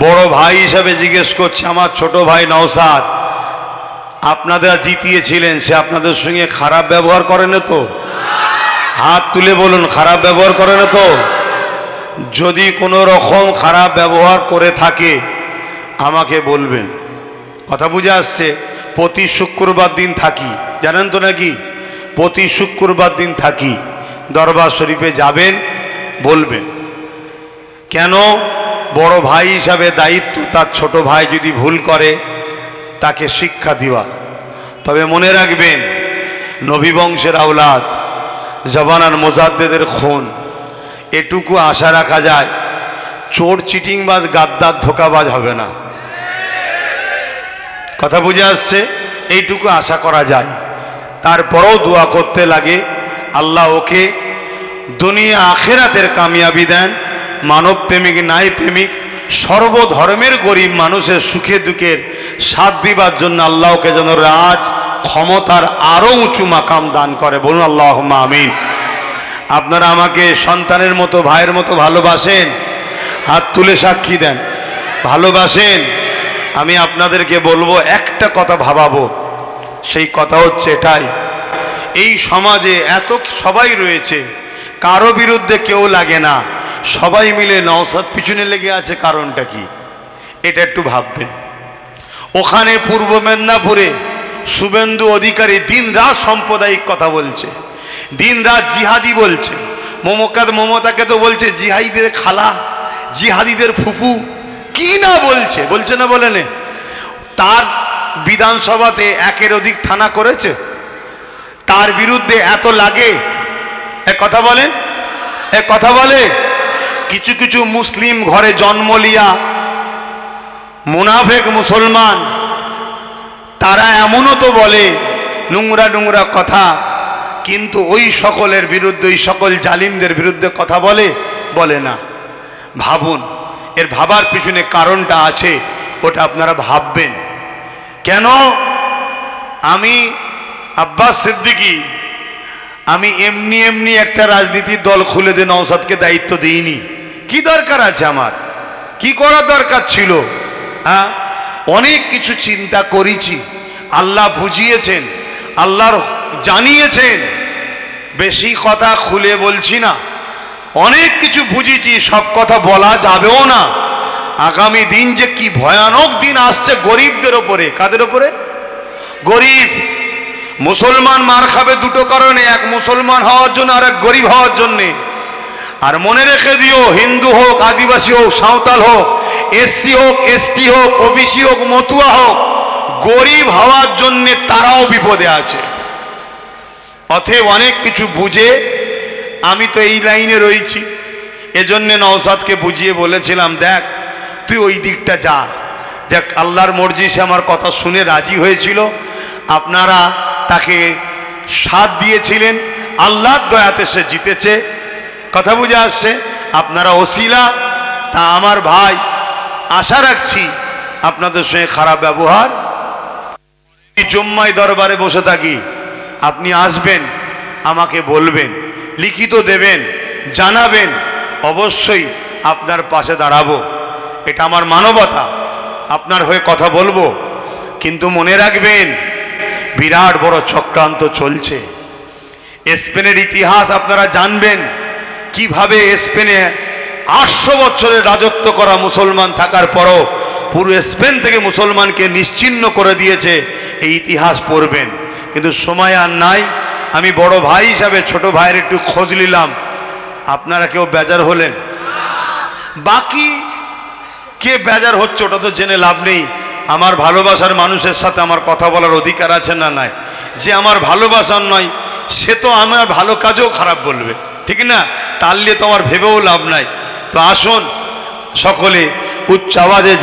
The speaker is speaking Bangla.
বড় ভাই হিসাবে জিজ্ঞেস করছি, আমার ছোট ভাই নওশাদ আপনাদের জিতিয়েছিলেন, সে আপনাদের সঙ্গে খারাপ ব্যবহার করে না তো? হাত তুলে বলুন, খারাপ ব্যবহার করে না তো? যদি কোনো রকম খারাপ ব্যবহার করে থাকে আমাকে বলবেন। কথা বুঝে আসছে? প্রতি শুক্রবার দিন থাকি, জানেন তো নাকি? প্রতি শুক্রবার দিন থাকি, দরবার শরীফে যাবেন, বলবেন। কেন? বড় ভাই হিসাবে দায়িত্ব তার ছোট ভাই যদি ভুল করে তাকে শিক্ষা দেওয়া। তবে মনে রাখবেন, নবী বংশের আওলাদ, জবানার মোজাদ্দেদের খুন, এটুকু আশা রাখা যায় চোর চিটিংবাজ গাদ্দার ধোকাবাজ হবে না। কথা বুঝে আসছে? এইটুকু আশা করা যায়। তারপরেও দোয়া করতে লাগে আল্লাহ ওকে দুনিয়া আখেরাতের কামিয়াবি দেন। মানব প্রেমিক নাই প্রেমিক সর্বধর্মের গরিব মানুষের সুখে দুঃখের সাথ দিবার জন্য আল্লাহ ওকে যেন রাজ ক্ষমতার আরও উঁচু মাকাম দান করে। বলুন আল্লাহুম্মা আমিন। আপনারা আমাকে সন্তানের মতো, ভাইয়ের মতো ভালোবাসেন? হাত তুলে সাক্ষী দেন। ভালোবাসেন? আমি আপনাদেরকে বলবো, একটা কথা ভাবাবো। সেই কথা হচ্ছে এটাই, এই সমাজে এত সবাই রয়েছে, কারো বিরুদ্ধে কেউ লাগে না, সবাই মিলে নওশাদ পিছনে লেগে আছে। কারণটা কি? এটা একটু ভাববেন। ওখানে পূর্ব মেদিনীপুরে শুভেন্দু অধিকারী দিন রাত সাম্প্রদায়িক কথা বলছে, দিন রাত জিহাদি বলছে। মমতাকে তো বলছে জিহাদিদের খালা, জিহাদিদের ফুপু, কি না বলছে, বলছে না বলে নে? তার বিধানসভাতে একের অধিক থানা করেছে, তার বিরুদ্ধে এত লাগে। এক কথা বলেন, এক কথা বলে। কিছু কিছু মুসলিম ঘরে জন্ম লিয়া মুনাফেক মুসলমান, তারা এমনও তো বলে নোংরা নোংরা কথা, কিন্তু ওই সকলের বিরুদ্ধে, ওই সকল জালিমদের বিরুদ্ধে কথা বলে? বলে না। ভাবুন, এর ভাবার পিছনে কারণটা আছে, ওটা আপনারা ভাববেন। কেন? আমি আব্বাস সিদ্দিকী, আমি এমনি এমনি একটা রাজনীতির দল খুলে দিয়ে নওশাদকে দায়িত্ব দিইনি। কি দরকার আছে আমার? কি করার দরকার ছিল? হ্যাঁ, অনেক কিছু চিন্তা করেছি, আল্লাহ বুঝিয়েছেন, আল্লাহর জানিয়েছেন। বেশি কথা খুলে বলছি না, অনেক কিছু বুঝেছি, সব কথা বলা যাবেও না। আগামী দিন যে কি ভয়ানক দিন আসছে গরিবদের ওপরে। কাদের ওপরে? গরিব। মুসলমান মার খাবে দুটো কারণে, এক মুসলমান হওয়ার জন্য আর এক গরিব হওয়ার জন্যে। আর মনে রেখে দিও, হিন্দু হোক, আদিবাসী হোক, সাঁওতাল হোক, এসসি হোক, এসটি হোক, ওবিসি হোক, মতুয়া হোক, গরিব হওয়ার জন্যে তারাও বিপদে আছে। অতএব অনেক কিছু বুঝে আমি তো এই লাইনে রয়েছি। এজন্য নওশাদকে বুঝিয়ে বলেছিলাম, দেখ তুই ওই দিকটা যা। দেখ, আল্লাহর মর্জি, সে আমার কথা শুনে রাজি হয়েছিল। আপনারা তাকে সাথ দিয়েছিলেন, আল্লাহর দয়াতে সে জিতেছে। কথা বুঝে আসছে? আপনারা ওসিলা। তা আমার ভাই, আশা রাখছি আপনাদের সঙ্গে খারাপ ব্যবহার। জুম্মায় দরবারে বসে থাকি, আপনি আসবেন, আমাকে বলবেন, লিখিত দেবেন, জানাবেন, অবশ্যই আপনার পাশে দাঁড়াবো। এটা আমার মানবতা, আপনার হয়ে কথা বলবো। কিন্তু মনে রাখবেন, বিরাট বড় চক্রান্ত চলছে। স্পেনের ইতিহাস আপনারা জানবেন, কিভাবে স্পেনে 800 বছরের রাজত্ব করা মুসলমান থাকার পরও পুরো স্পেন থেকে মুসলমানকে নিশ্চিহ্ন করে দিয়েছে। এই ইতিহাস পড়বেন। কিন্তু সময় আর নাই। আমি বড় ভাই হিসাবে ছোট ভাইয়ের একটু খোঁজ নিলাম। আপনারা কেউ বেজার হলেন? বাকি কে বেজার হচ্ছে ওটা তো জেনে লাভ নেই। আমার ভালোবাসার মানুষের সাথে আমার কথা বলার অধিকার আছে না নাই? যে আমার ভালোবাসার নয়, সে তো আমার ভালো কাজেও খারাপ বলবে, ঠিক না? তার নিয়ে তো আমার ভেবেও লাভ নাই। তো আসুন সকলে উচ্চ আওয়াজে